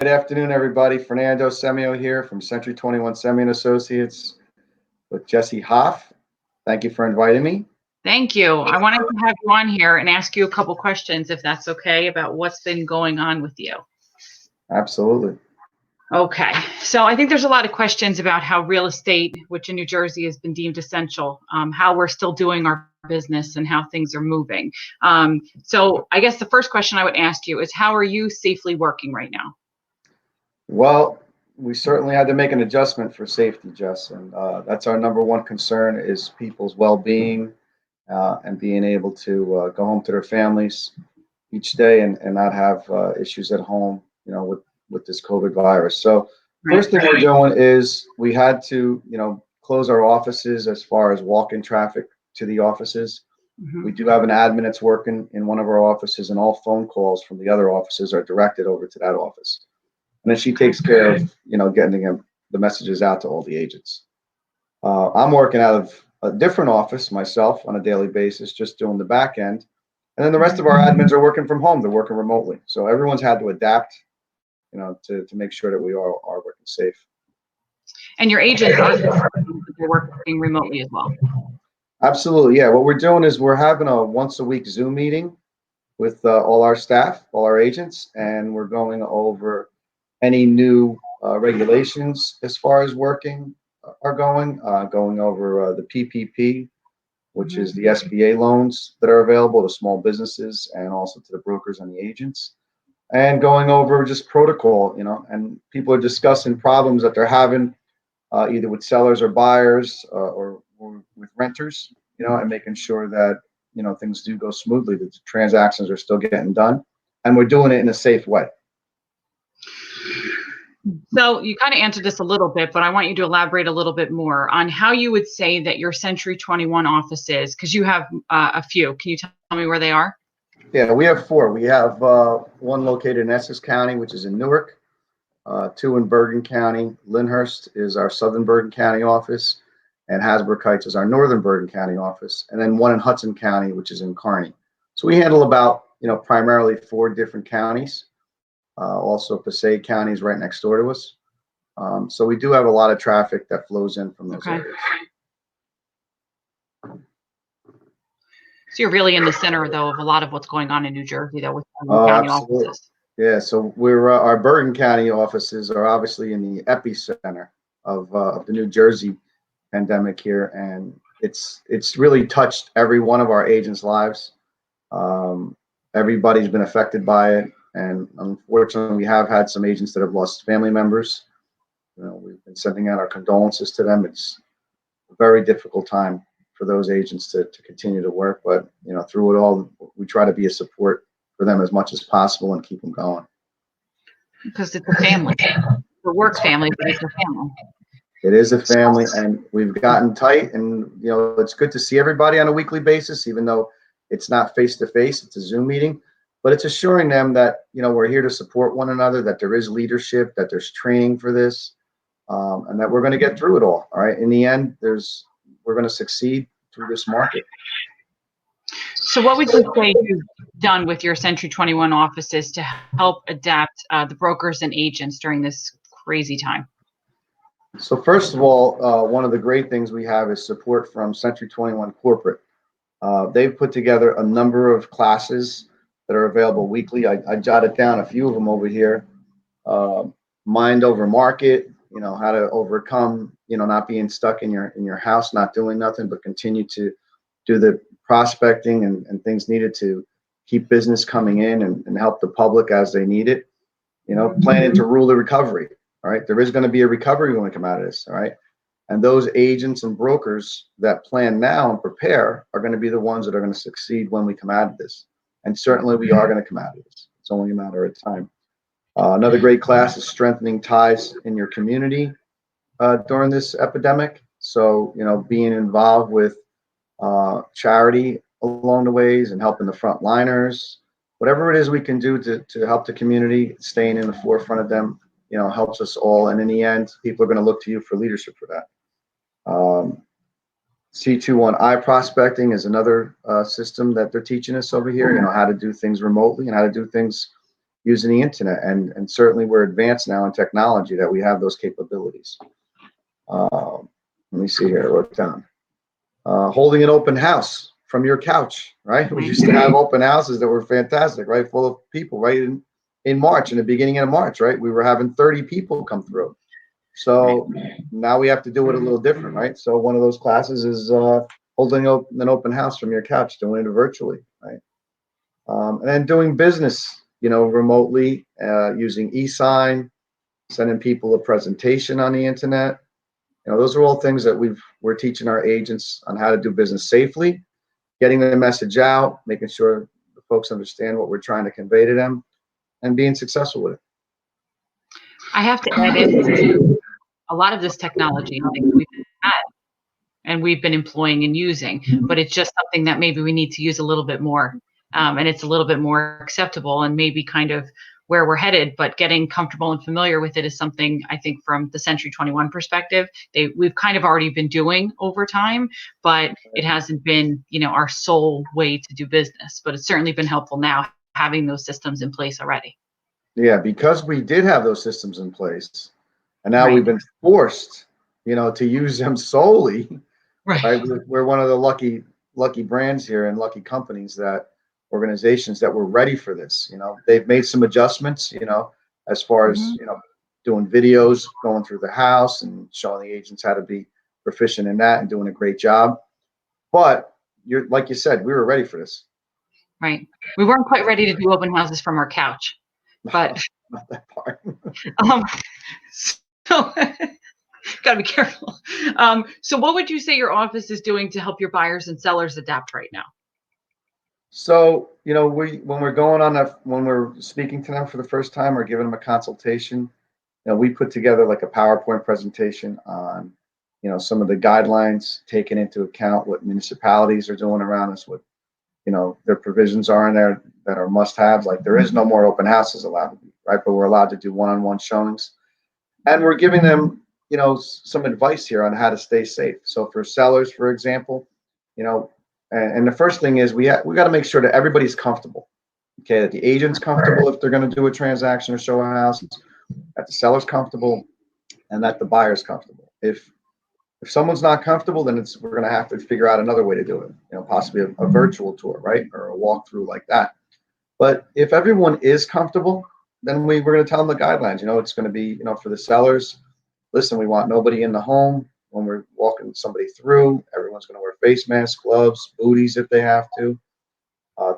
Good afternoon, everybody. Fernando Semiao here from Century 21 Semi and Associates with Jesse Hoff. Thank you for inviting me. Thank you. I wanted to have you on here and ask you a couple questions, if that's okay, about what's been going on with you. Absolutely. Okay. So I think there's a lot of questions about how real estate, which in New Jersey has been deemed essential, how we're still doing our business and how things are moving. So I guess the first question I would ask you is, how are you safely working right now? Well, we certainly had to make an adjustment for safety, Jess, and that's our number one concern is people's well-being and being able to go home to their families each day and not have issues at home, with this COVID virus. So Right. first thing we're doing is we had to, close our offices as far as walk-in traffic to the offices. Mhm. We do have an admin that's working in one of our offices, and all phone calls from the other offices are directed over to that office. And then she takes care of, getting the messages out to all the agents. I'm working out of a different office myself on a daily basis, just doing the back end. And then the rest of our admins are working from home. They're working remotely. So everyone's had to adapt, to make sure that we are working safe. And your agents are they're working remotely as well. Absolutely. Yeah. What we're doing is we're having a once a week Zoom meeting with all our staff, all our agents, and we're going over any new regulations as far as working are going over the PPP, which is the SBA loans that are available to small businesses and also to the brokers and the agents, and going over just protocol, and people are discussing problems that they're having either with sellers or buyers or with renters, and making sure that, things do go smoothly, that the transactions are still getting done, and we're doing it in a safe way. So you kind of answered this a little bit, but I want you to elaborate a little bit more on how you would say that your Century 21 offices, because you have a few. Can you tell me where they are? Yeah, we have four. We have one located in Essex County, which is in Newark, two in Bergen County. Lyndhurst is our Southern Bergen County office, and Hasbrook Heights is our Northern Bergen County office, and then one in Hudson County, which is in Kearney. So we handle about, primarily four different counties. Also, Passaic County is right next door to us. So we do have a lot of traffic that flows in from those areas. So you're really in the center, though, of a lot of what's going on in New Jersey, though, with county Absolutely. offices. Yeah, so we're our Bergen County offices are obviously in the epicenter of the New Jersey pandemic here, and it's really touched every one of our agents' lives. Everybody's been affected by it, and unfortunately, we have had some agents that have lost family members. We've been sending out our condolences to them. It's a very difficult time for those agents to continue to work, but through it all, we try to be a support for them as much as possible and keep them going. Because it's a family, the work family, but it's a family. It is a family, and we've gotten tight, and it's good to see everybody on a weekly basis, even though it's not face to face, it's a Zoom meeting. But it's assuring them that we're here to support one another, that there is leadership, that there's training for this, and that we're going to get through it all. All right. In the end, we're going to succeed through this market. So what would you say you've done with your Century 21 offices to help adapt the brokers and agents during this crazy time? So first of all, one of the great things we have is support from Century 21 Corporate. They've put together a number of classes that are available weekly. I jotted down a few of them over here. Mind over market, how to overcome, not being stuck in your house, not doing nothing, but continue to do the prospecting and things needed to keep business coming in and help the public as they need it. Planning to rule the recovery. All right. There is going to be a recovery when we come out of this. All right. And those agents and brokers that plan now and prepare are going to be the ones that are going to succeed when we come out of this. And certainly we are going to come out of this. It's only a matter of time. Another great class is strengthening ties in your community during this epidemic. So, being involved with charity along the ways and helping the frontliners, whatever it is we can do to help the community, staying in the forefront of them, helps us all. And in the end, people are going to look to you for leadership for that. C21I prospecting is another system that they're teaching us over here, how to do things remotely and how to do things using the internet. And certainly we're advanced now in technology that we have those capabilities. Let me see here, wrote down. Holding an open house from your couch, right? We used to have open houses that were fantastic, right? Full of people, right? In March, in the beginning of March, right? We were having 30 people come through. So now we have to do it a little different, right? So one of those classes is holding an open house from your couch, doing it virtually, right? And then doing business, remotely, using e-sign, sending people a presentation on the internet. Those are all things that we're teaching our agents on how to do business safely, getting the message out, making sure the folks understand what we're trying to convey to them, and being successful with it. I have to add in a lot of this technology and things we've had and we've been employing and using, but it's just something that maybe we need to use a little bit more. And it's a little bit more acceptable and maybe kind of where we're headed, but getting comfortable and familiar with it is something I think from the Century 21 perspective, we've kind of already been doing over time, but it hasn't been, our sole way to do business, but it's certainly been helpful now having those systems in place already. Yeah, because we did have those systems in place, and now we've been forced, to use them solely. Right? We're one of the lucky brands here and lucky companies organizations that were ready for this. They've made some adjustments, as far as, doing videos, going through the house and showing the agents how to be proficient in that and doing a great job. But like you said, we were ready for this. Right. We weren't quite ready to do open houses from our couch, but not that part. So gotta be careful. So what would you say your office is doing to help your buyers and sellers adapt right now? So, when we're speaking to them for the first time or giving them a consultation, we put together like a PowerPoint presentation on, some of the guidelines, taking into account what municipalities are doing around us, what, their provisions are in there that are must-haves. Like there is no more open houses allowed to be, right? But we're allowed to do one-on-one showings, and we're giving them, some advice here on how to stay safe. So for sellers, for example, and the first thing is we got to make sure that everybody's comfortable. Okay, that the agent's comfortable if they're going to do a transaction or show a house, that the seller's comfortable, and that the buyer's comfortable. If someone's not comfortable, then we're going to have to figure out another way to do it. Possibly a virtual tour, right, or a walkthrough like that. But if everyone is comfortable, then we're going to tell them the guidelines. It's going to be, for the sellers, listen, we want nobody in the home when we're walking somebody through. Everyone's going to wear face masks, gloves, booties if they have to.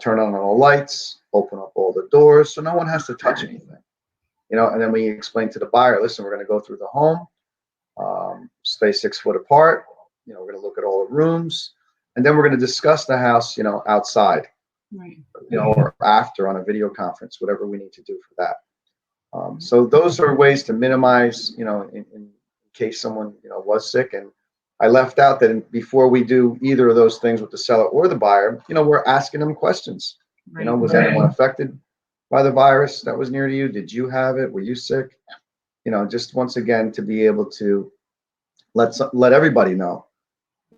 Turn on all the lights, open up all the doors, so no one has to touch anything. And then we explain to the buyer, listen, we're going to go through the home, stay 6 foot apart. We're going to look at all the rooms, and then we're going to discuss the house, outside, Right. Or after on a video conference, whatever we need to do for that. So those are ways to minimize, in case someone, was sick. And I left out that before we do either of those things with the seller or the buyer, we're asking them questions. Right. Was anyone affected by the virus that was near to you? Did you have it? Were you sick? Just once again, to be able to let everybody know,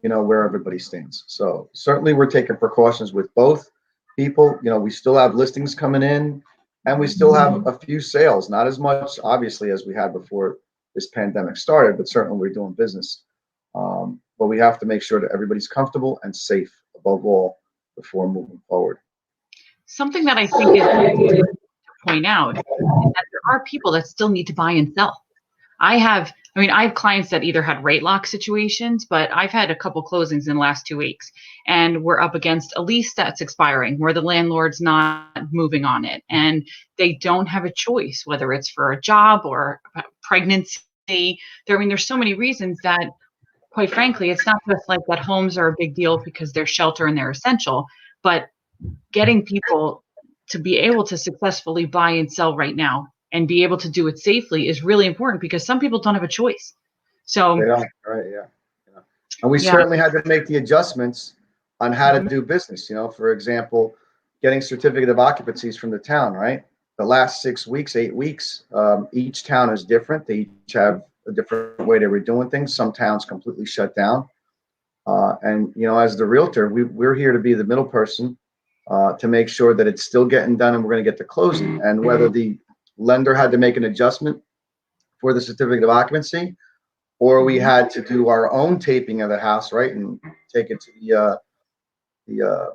where everybody stands. So certainly we're taking precautions with both people. We still have listings coming in, and we still have a few sales, not as much obviously as we had before this pandemic started, but certainly we're doing business. But we have to make sure that everybody's comfortable and safe above all before moving forward. Something that I think is important to point out is that there are people that still need to buy and sell. I have clients that either had rate lock situations, but I've had a couple closings in the last 2 weeks, and we're up against a lease that's expiring where the landlord's not moving on it, and they don't have a choice, whether it's for a job or pregnancy. There's so many reasons that, quite frankly, it's not just like that homes are a big deal because they're shelter and they're essential, but getting people to be able to successfully buy and sell right now and be able to do it safely is really important because some people don't have a choice. So they don't, right? Yeah. And we certainly had to make the adjustments on how to do business. For example, getting certificate of occupancies from the town, right? The last 6 weeks, 8 weeks, each town is different. They each have a different way they were doing things. Some towns completely shut down. And as the realtor, we're here to be the middle person to make sure that it's still getting done and we're going to get to closing. And whether the lender had to make an adjustment for the certificate of occupancy, or we had to do our own taping of the house, right, and take it to the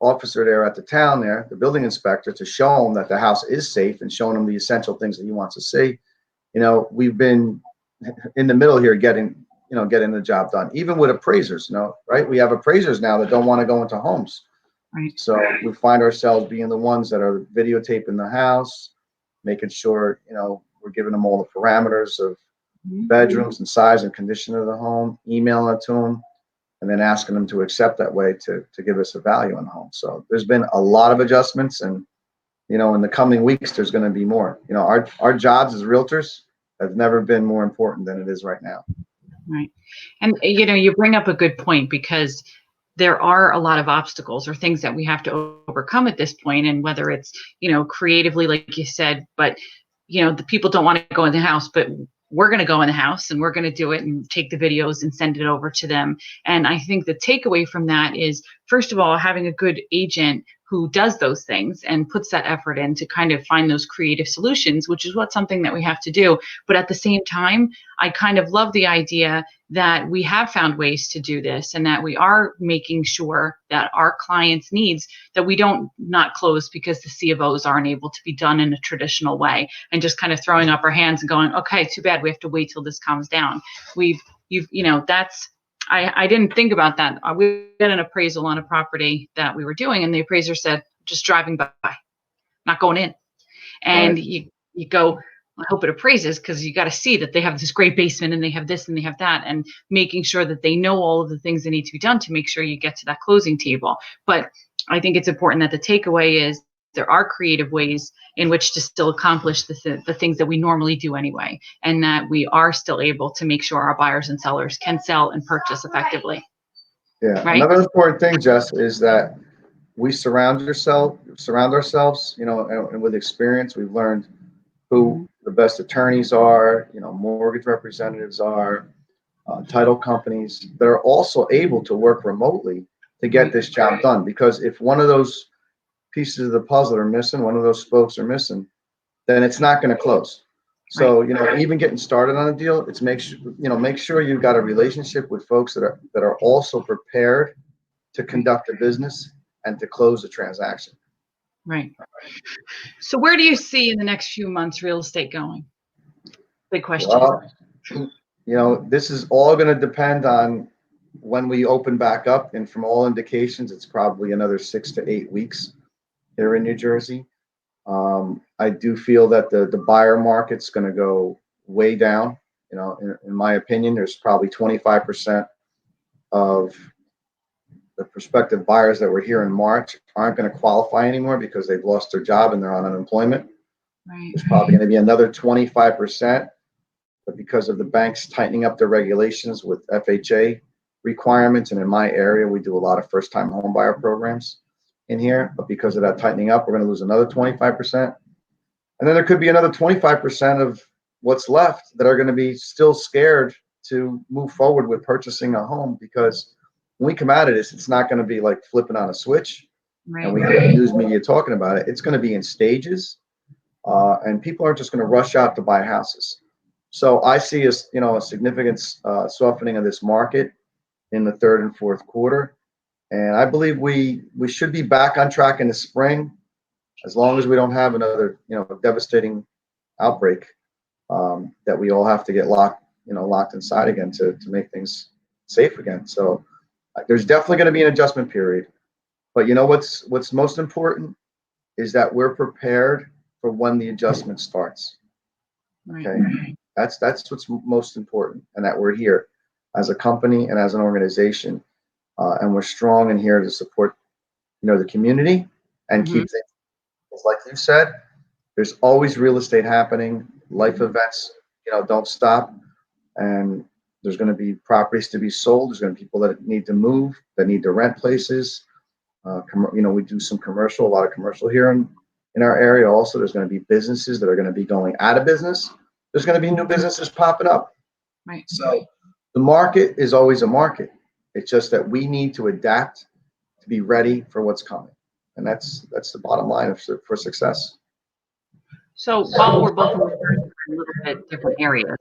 officer there at the town there, the building inspector, to show him that the house is safe and showing him the essential things that he wants to see. We've been in the middle here getting the job done, even with appraisers, right? We have appraisers now that don't want to go into homes. Right. So we find ourselves being the ones that are videotaping the house, making sure, we're giving them all the parameters of bedrooms and size and condition of the home, emailing it to them, and then asking them to accept that way to give us a value on the home. So there's been a lot of adjustments, and, in the coming weeks, there's going to be more. Our jobs as realtors have never been more important than it is right now. Right. And, you bring up a good point, because there are a lot of obstacles or things that we have to overcome at this point. And whether it's, creatively, like you said, but, the people don't want to go in the house, but we're going to go in the house and we're going to do it and take the videos and send it over to them. And I think the takeaway from that is, first of all, having a good agent who does those things and puts that effort in to kind of find those creative solutions, which is something that we have to do. But at the same time, I kind of love the idea that we have found ways to do this, and that we are making sure that our clients' needs, that we don't not close because the C of Os aren't able to be done in a traditional way, and just kind of throwing up our hands and going, okay, too bad, we have to wait till this calms down. I didn't think about that. We had an appraisal on a property that we were doing, and the appraiser said, just driving by, not going in. And right. You go, I hope it appraises, because you got to see that they have this great basement and they have this and they have that, and making sure that they know all of the things that need to be done to make sure you get to that closing table. But I think it's important that the takeaway is there are creative ways in which to still accomplish the things that we normally do anyway, and that we are still able to make sure our buyers and sellers can sell and purchase effectively. Yeah. Right? Another important thing, Jess, is that we surround ourselves, and with experience, we've learned who the best attorneys are, mortgage representatives are, title companies that are also able to work remotely to get this job done. Because if one of those pieces of the puzzle are missing, one of those spokes are missing, then it's not going to close. So, even getting started on a deal, it's make sure you've got a relationship with folks that are also prepared to conduct a business and to close the transaction. Right. So where do you see in the next few months real estate going? Big question. Well, this is all going to depend on when we open back up, and from all indications, it's probably another 6 to 8 weeks here in New Jersey. I do feel that the buyer market's going to go way down. In my opinion, there's probably 25% of the prospective buyers that were here in March aren't going to qualify anymore because they've lost their job and they're on unemployment. Right. There's probably going to be another 25%, but because of the banks tightening up their regulations with FHA requirements, and in my area, we do a lot of first-time home buyer programs in here, but because of that tightening up, we're going to lose another 25%. And then there could be another 25% of what's left that are going to be still scared to move forward with purchasing a home, because when we come out of this, it's not going to be like flipping on a switch. Right. And we get the news media talking about it. It's going to be in stages, and people aren't just going to rush out to buy houses. So I see a significant softening of this market in the third and fourth quarter, and I believe we should be back on track in the spring, as long as we don't have another devastating outbreak that we all have to get locked inside again to make things safe again. So there's definitely going to be an adjustment period, but what's most important is that we're prepared for when the adjustment starts. Okay, that's what's most important, and that we're here as a company and as an organization, and we're strong in here to support the community and keep things. Like you said, there's always real estate happening. Life events, don't stop, and there's going to be properties to be sold. There's going to be people that need to move, that need to rent places. We do a lot of commercial here in our area. Also, there's going to be businesses that are going to be going out of business. There's going to be new businesses popping up. Right. So the market is always a market. It's just that we need to adapt to be ready for what's coming. And that's the bottom line for success. So while we're both in a little bit different areas,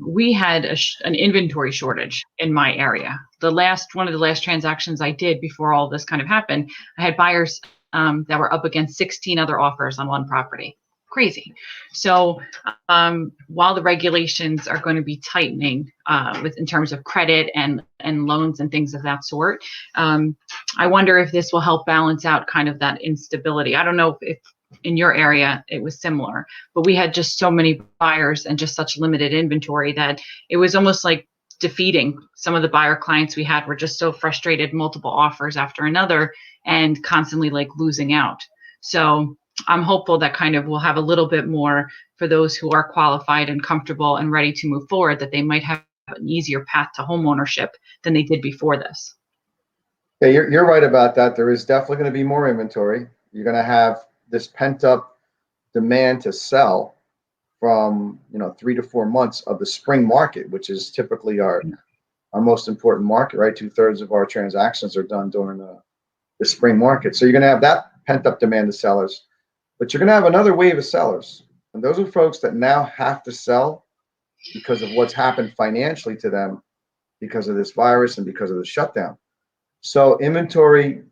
we had an inventory shortage in my area. One of the last transactions I did before all this kind of happened, I had buyers that were up against 16 other offers on one property. Crazy. So while the regulations are going to be tightening in terms of credit and loans and things of that sort, I wonder if this will help balance out kind of that instability. I don't know if in your area it was similar, but we had just so many buyers and just such limited inventory that it was almost like defeating. Some of the buyer clients we had were just so frustrated, multiple offers after another, and constantly like losing out. So I'm hopeful that kind of we'll have a little bit more for those who are qualified and comfortable and ready to move forward, that they might have an easier path to home ownership than they did before this. Yeah, you're right about that. There is definitely going to be more inventory. You're going to have this pent up demand to sell from 3 to 4 months of the spring market, which is typically our most important market, right? 2/3 of our transactions are done during the spring market. So you're going to have that pent up demand of sellers, but you're going to have another wave of sellers. And those are folks that now have to sell because of what's happened financially to them because of this virus and because of the shutdown. So inventory,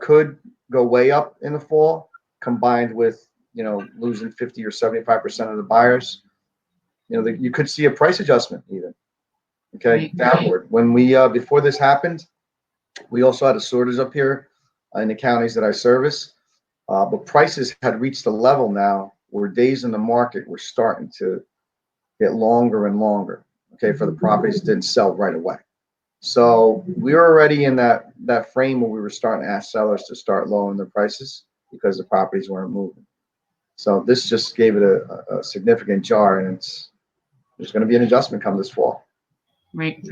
could go way up in the fall, combined with, losing 50 or 75% of the buyers. You could see a price adjustment even, okay, Right. downward. When we, before this happened, we also had a shortage up here in the counties that I service, but prices had reached a level now where days in the market were starting to get longer and longer, okay, for the properties that didn't sell right away. So we were already in that frame where we were starting to ask sellers to start lowering their prices because the properties weren't moving. So this just gave it a significant jar, and there's going to be an adjustment come this fall. Right.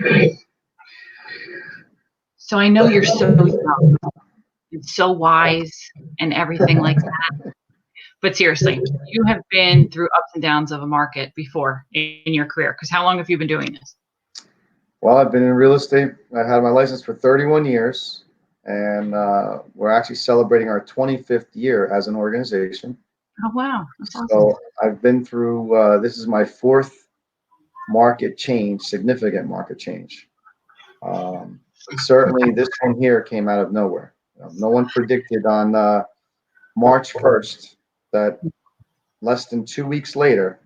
So I know you're so young and so wise and everything like that. But seriously, you have been through ups and downs of a market before in your career. Because how long have you been doing this? Well, I've been in real estate. I've had my license for 31 years, and we're actually celebrating our 25th year as an organization. Oh, wow. That's awesome. So I've been through, this is my fourth market change, significant market change. Certainly this one here came out of nowhere. No one predicted on March 1st that less than 2 weeks later,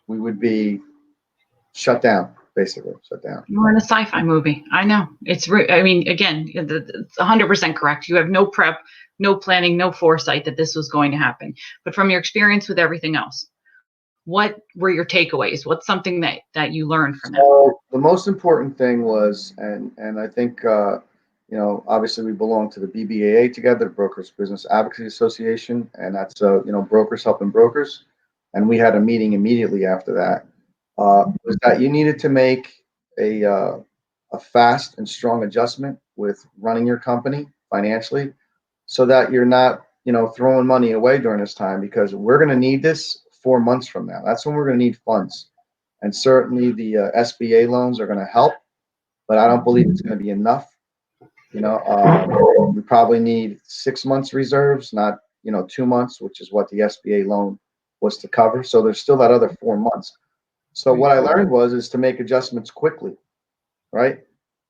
we would be shut down, basically shut down. We're in a sci-fi movie. I know. I mean, again, it's 100% correct. You have no prep, no planning, no foresight that this was going to happen. But from your experience with everything else, what were your takeaways? What's something that you learned from it? So the most important thing was, and I think, obviously we belong to the BBAA together, the Brokers Business Advocacy Association, and that's, brokers helping brokers. And we had a meeting immediately after that, was that you needed to make a fast and strong adjustment with running your company financially so that you're not, throwing money away during this time, because we're going to need this 4 months from now. That's when we're going to need funds. And certainly the SBA loans are going to help, but I don't believe it's going to be enough. We probably need 6 months reserves, not 2 months, which is what the SBA loan was to cover. So there's still that other 4 months. So what I learned is to make adjustments quickly, right?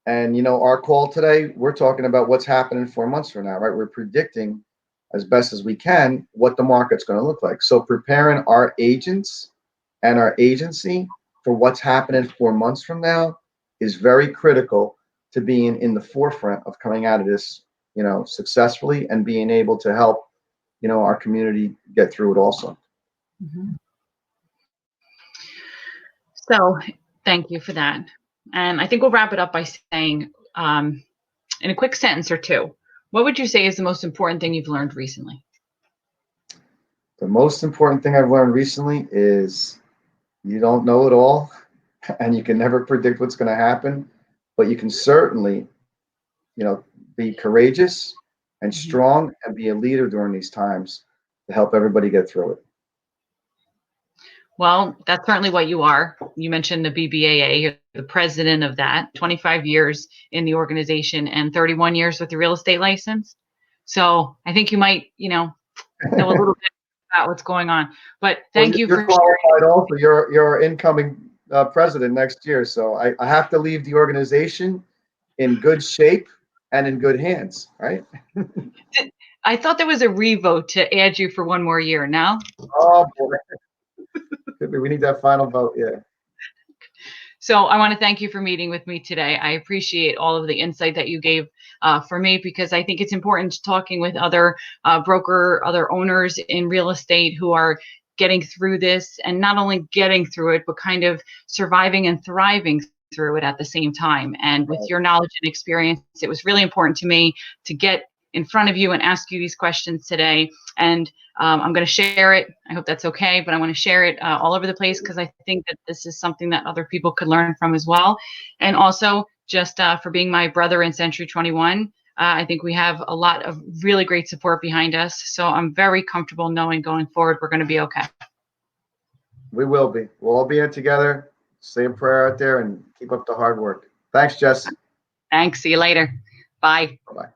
And our call today, we're talking about what's happening 4 months from now, right? We're predicting as best as we can what the market's going to look like. So preparing our agents and our agency for what's happening 4 months from now is very critical to being in the forefront of coming out of this, successfully, and being able to help, our community get through it also. Mm-hmm. So thank you for that. And I think we'll wrap it up by saying, in a quick sentence or two, what would you say is the most important thing you've learned recently? The most important thing I've learned recently is you don't know it all, and you can never predict what's going to happen, but you can certainly, be courageous and strong and be a leader during these times to help everybody get through it. Well, that's certainly what you are. You mentioned the BBAA, you're the president of that, 25 years in the organization and 31 years with your real estate license. So I think you might, know a little bit about what's going on. But Well, thank you you're for sharing. qualified also. You're our incoming president next year. So I have to leave the organization in good shape and in good hands, right? I thought there was a revote to add you for one more year. Now, Oh, boy. Could be. We need that final vote. Yeah. so I want to thank you for meeting with me today. I appreciate all of the insight that you gave for me, because I think it's important talking with other other owners in real estate who are getting through this, and not only getting through it, but kind of surviving and thriving through it at the same time. And with your knowledge and experience, it was really important to me to get in front of you and ask you these questions today. And I'm going to share it. I hope that's okay, but I want to share it all over the place, because I think that this is something that other people could learn from as well. And also, just for being my brother in Century 21, I think we have a lot of really great support behind us. So I'm very comfortable knowing going forward we're going to be okay. We will be. We'll all be in together. Say a prayer out there and keep up the hard work. Thanks, Jess. Thanks. See you later. Bye. Bye-bye.